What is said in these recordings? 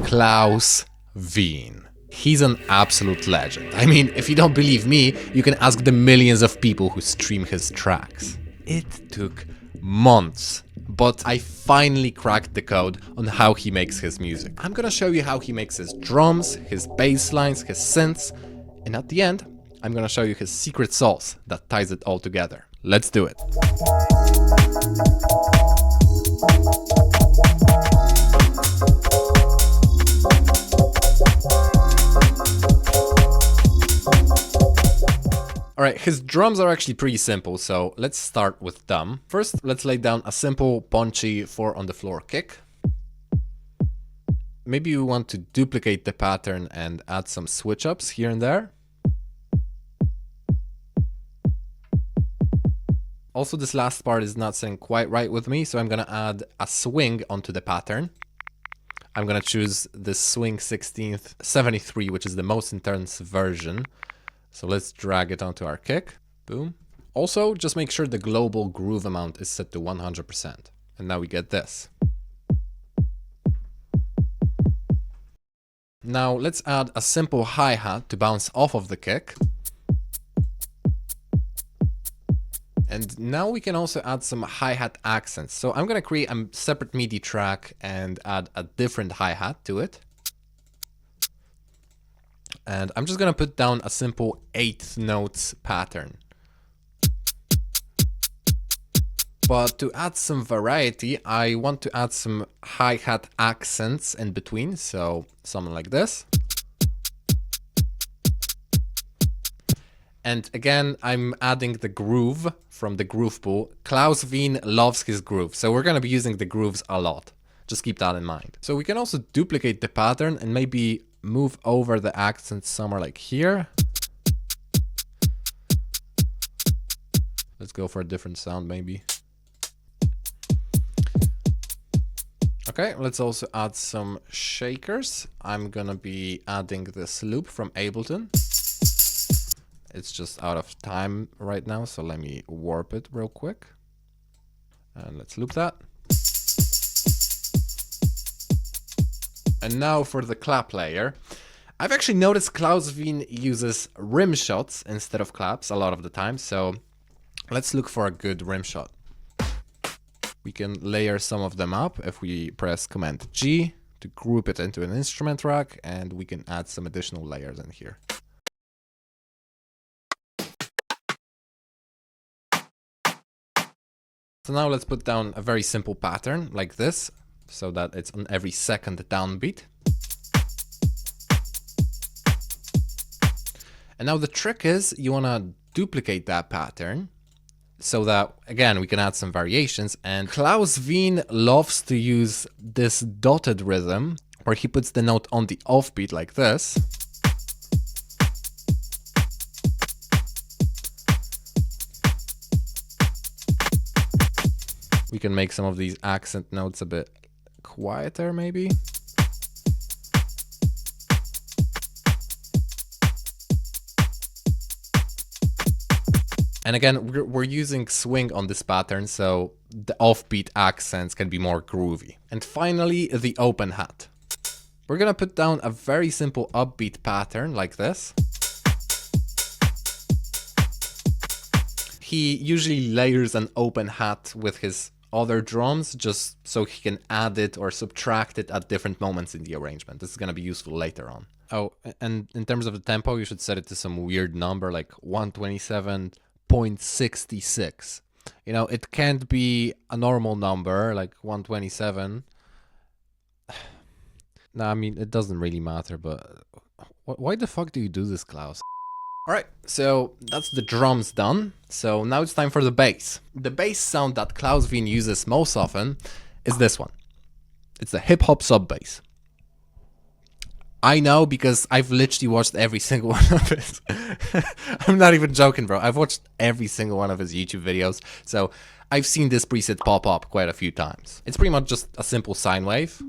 Klaus Veen. He's an absolute legend. I mean, if you don't believe me, you can ask the millions of people who stream his tracks. It took months, but I finally cracked the code on how he makes his music. I'm gonna show you how he makes his drums, his bass lines, his synths, and at the end, I'm gonna show you his secret sauce that ties it all together. Let's do it. Alright, his drums are actually pretty simple, so let's start with them. First, let's lay down a simple, punchy 4 on the floor kick. Maybe you want to duplicate the pattern and add some switch ups here and there. Also, this last part is not saying quite right with me, so I'm gonna add a swing onto the pattern. I'm gonna choose the swing 16th 73, which is the most intense version. So let's drag it onto our kick. Boom. Also, just make sure the global groove amount is set to 100%. And now we get this. Now let's add a simple hi-hat to bounce off of the kick. And now we can also add some hi-hat accents. So I'm gonna create a separate MIDI track and add a different hi-hat to it. And I'm just gonna put down a simple 8 notes pattern. But to add some variety, I want to add some hi-hat accents in between, so something like this. And again, I'm adding the groove from the groove pool. Klaus Veen loves his groove, so we're gonna be using the grooves a lot. Just keep that in mind. So we can also duplicate the pattern and maybe move over the accents somewhere like here. Let's go for a different sound maybe. Okay, let's also add some shakers. I'm gonna be adding this loop from Ableton. It's just out of time right now, so let me warp it real quick. And let's loop that. And now for the clap layer. I've actually noticed Klaus Veen uses rim shots instead of claps a lot of the time, so let's look for a good rim shot. We can layer some of them up if we press Command G to group it into an instrument rack, and we can add some additional layers in here. So now let's put down a very simple pattern like this, so that it's on every second downbeat. And now the trick is you want to duplicate that pattern so that, again, we can add some variations. And Klaus Veen loves to use this dotted rhythm where he puts the note on the offbeat like this. We can make some of these accent notes a bit quieter maybe. And again, we're using swing on this pattern, so the offbeat accents can be more groovy. And finally, the open hat. We're gonna put down a very simple upbeat pattern like this. He usually layers an open hat with his other drums just so he can add it or subtract it at different moments in the arrangement. This is going to be useful later on. Oh, and in terms of the tempo, you should set it to some weird number like 127.66. You know, it can't be a normal number like 127. No, I mean, it doesn't really matter, but why the fuck do you do this, Klaus? Alright, so that's the drums done. So now it's time for the bass. The bass sound that Klaus Veen uses most often is this one. It's the hip-hop sub-bass. I know because I've literally watched every single one of his. I'm not even joking, bro. I've watched every single one of his YouTube videos. So I've seen this preset pop up quite a few times. It's pretty much just a simple sine wave.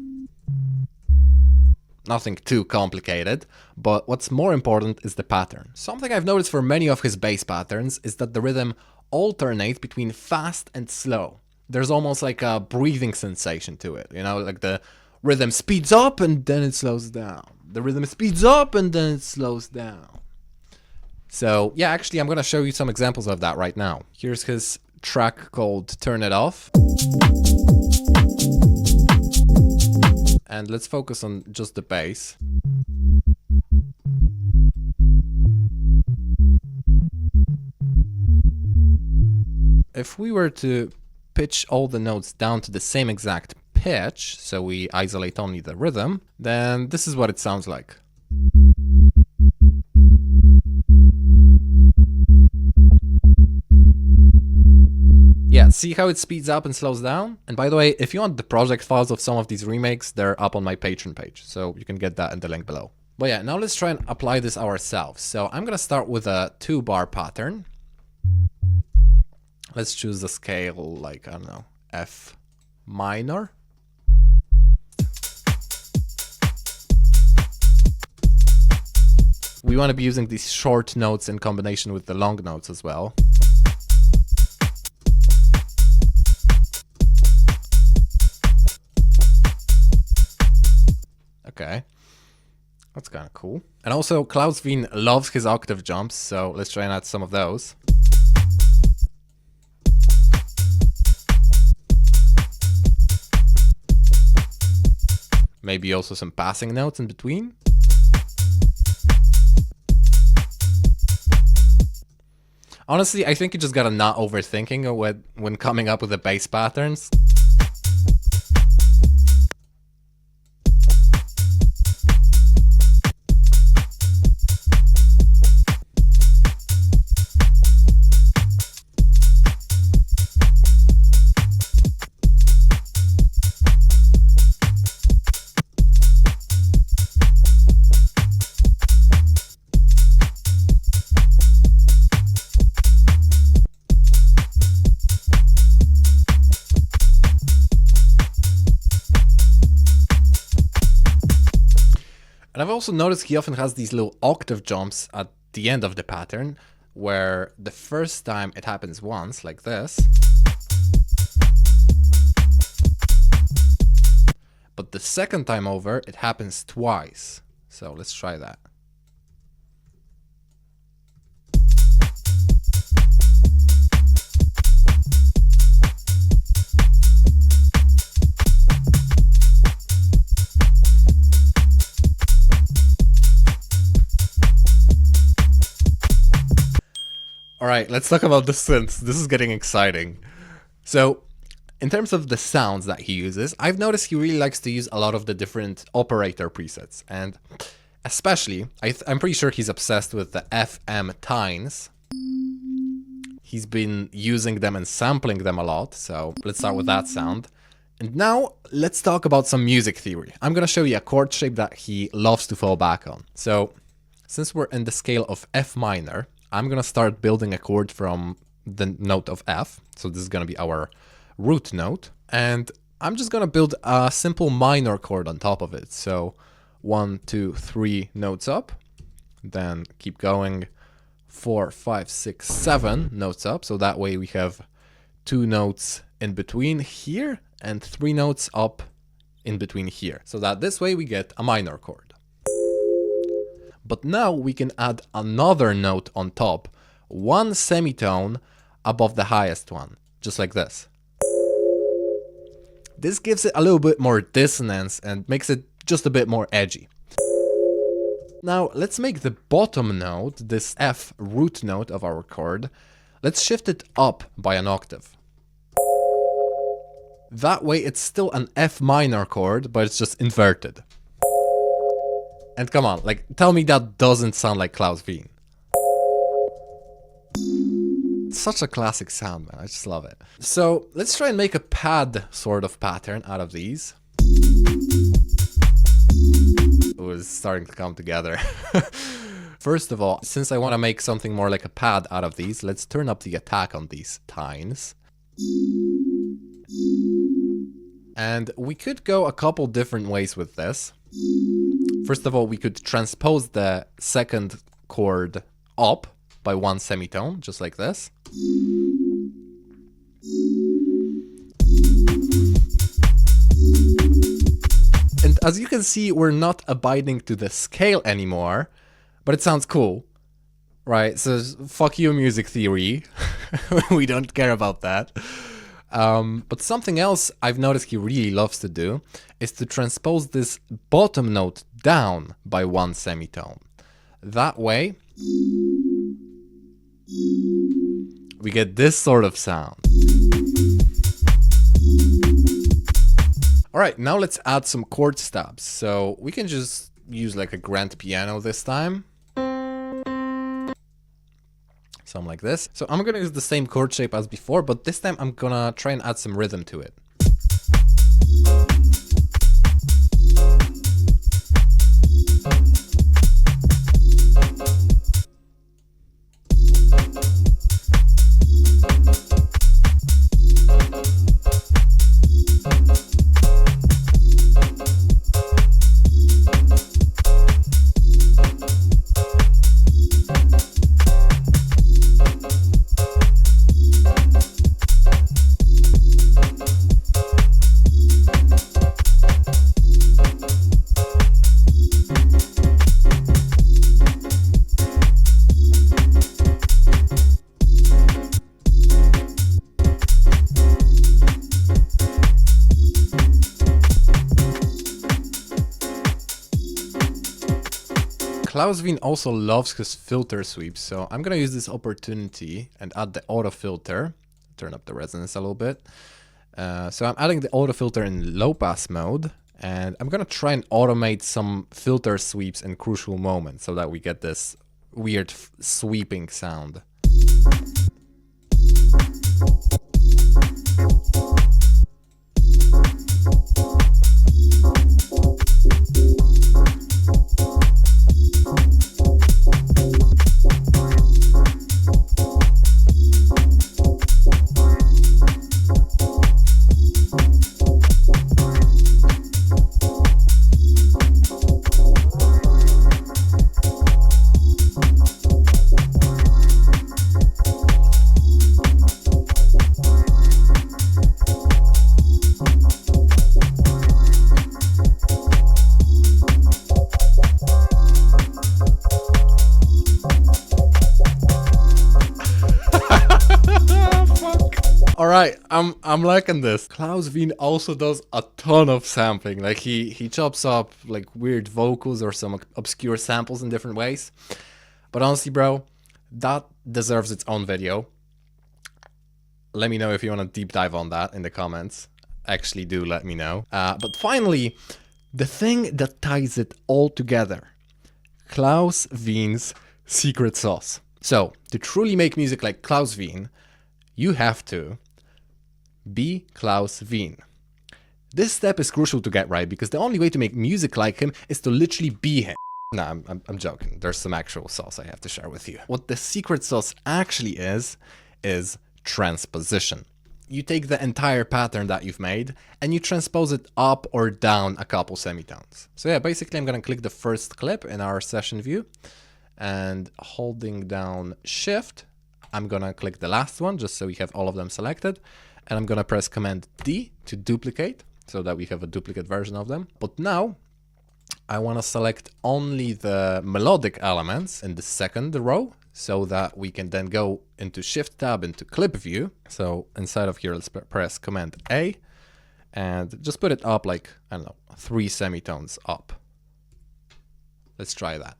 Nothing too complicated, but what's more important is the pattern. Something I've noticed for many of his bass patterns is that the rhythm alternates between fast and slow. There's almost like a breathing sensation to it, you know, like the rhythm speeds up and then it slows down. The rhythm speeds up and then it slows down. So yeah, actually I'm gonna show you some examples of that right now. Here's his track called Turn It Off. And let's focus on just the bass. If we were to pitch all the notes down to the same exact pitch, so we isolate only the rhythm, then this is what it sounds like. Yeah, see how it speeds up and slows down? And by the way, if you want the project files of some of these remakes, they're up on my Patreon page, so you can get that in the link below. But yeah, now let's try and apply this ourselves. So I'm gonna start with a 2-bar pattern. Let's choose the scale like, I don't know, F minor. We want to be using these short notes in combination with the long notes as well. Okay, that's kind of cool. And also Klaus Veen loves his octave jumps, so let's try and add some of those. Maybe also some passing notes in between. Honestly, I think you just gotta not overthinking it when coming up with the bass patterns. And I've also noticed he often has these little octave jumps at the end of the pattern, where the first time it happens once, like this, but the second time over, it happens twice. So let's try that. Alright, let's talk about the synths. This is getting exciting. So, in terms of the sounds that he uses, I've noticed he really likes to use a lot of the different operator presets. And especially, I'm pretty sure he's obsessed with the FM tines. He's been using them and sampling them a lot, so let's start with that sound. And now, let's talk about some music theory. I'm gonna show you a chord shape that he loves to fall back on. So, since we're in the scale of F minor, I'm gonna start building a chord from the note of F. So this is gonna be our root note. And I'm just gonna build a simple minor chord on top of it. So 1, 2, 3 notes up, then keep going 4, 5, 6, 7 notes up. So that way we have 2 notes in between here and 3 notes up in between here. So that this way we get a minor chord. But now we can add another note on top, 1 semitone above the highest one, just like this. This gives it a little bit more dissonance and makes it just a bit more edgy. Now let's make the bottom note, this F root note of our chord, let's shift it up by an octave. That way it's still an F minor chord, but it's just inverted. And come on, like, tell me that doesn't sound like Klaus Veen. It's such a classic sound, man. I just love it. So let's try and make a pad sort of pattern out of these. It was starting to come together. First of all, since I want to make something more like a pad out of these, let's turn up the attack on these tines. And we could go a couple different ways with this. First of all, we could transpose the second chord up by 1 semitone, just like this. as you can see, we're not abiding to the scale anymore, but it sounds cool, right? So fuck you, music theory. We don't care about that. But something else I've noticed he really loves to do is to transpose this bottom note down by 1 semitone. That way, we get this sort of sound. Alright, now let's add some chord stabs. So we can just use like a grand piano this time. Something like this. So I'm gonna use the same chord shape as before, but this time I'm gonna try and add some rhythm to it. Klaus Veen also loves his filter sweeps, so I'm gonna use this opportunity and add the auto filter. Turn up the resonance a little bit. So I'm adding the auto filter in low pass mode, and I'm gonna try and automate some filter sweeps in crucial moments so that we get this weird sweeping sound. Alright, I'm liking this. Klaus Veen also does a ton of sampling. Like he chops up like weird vocals or some obscure samples in different ways. But honestly, bro, that deserves its own video. Let me know if you want to deep dive on that in the comments. Actually do let me know. But finally, the thing that ties it all together. Klaus Veen's secret sauce. So, to truly make music like Klaus Veen, you have to be Klaus Veen. This step is crucial to get right because the only way to make music like him is to literally be him. Nah, I'm joking. There's some actual sauce I have to share with you. What the secret sauce actually is transposition. You take the entire pattern that you've made and you transpose it up or down a couple semitones. So yeah, basically I'm gonna click the first clip in our session view and holding down Shift, I'm gonna click the last one just so we have all of them selected. And I'm gonna press Command D to duplicate so that we have a duplicate version of them. But now I wanna select only the melodic elements in the second row so that we can then go into Shift tab into clip view. So inside of here, let's press Command A and just put it up like, I don't know, 3 semitones up. Let's try that.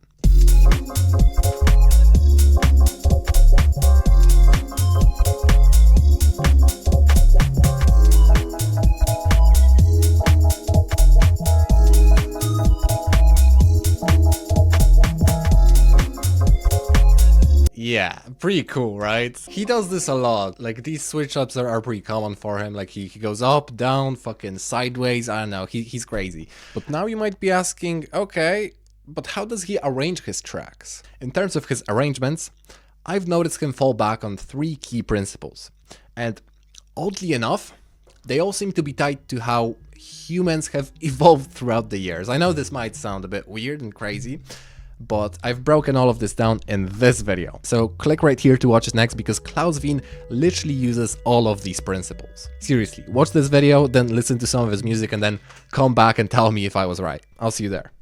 Yeah, pretty cool, right? He does this a lot. Like these switch ups are pretty common for him. Like he goes up, down, fucking sideways. I don't know. He's crazy. But now you might be asking, okay, but how does he arrange his tracks? In terms of his arrangements, I've noticed him fall back on 3 key principles. And oddly enough, they all seem to be tied to how humans have evolved throughout the years. I know this might sound a bit weird and crazy, but I've broken all of this down in this video. So click right here to watch it next, because Klaus Veen literally uses all of these principles. Seriously, watch this video, then listen to some of his music, and then come back and tell me if I was right. I'll see you there.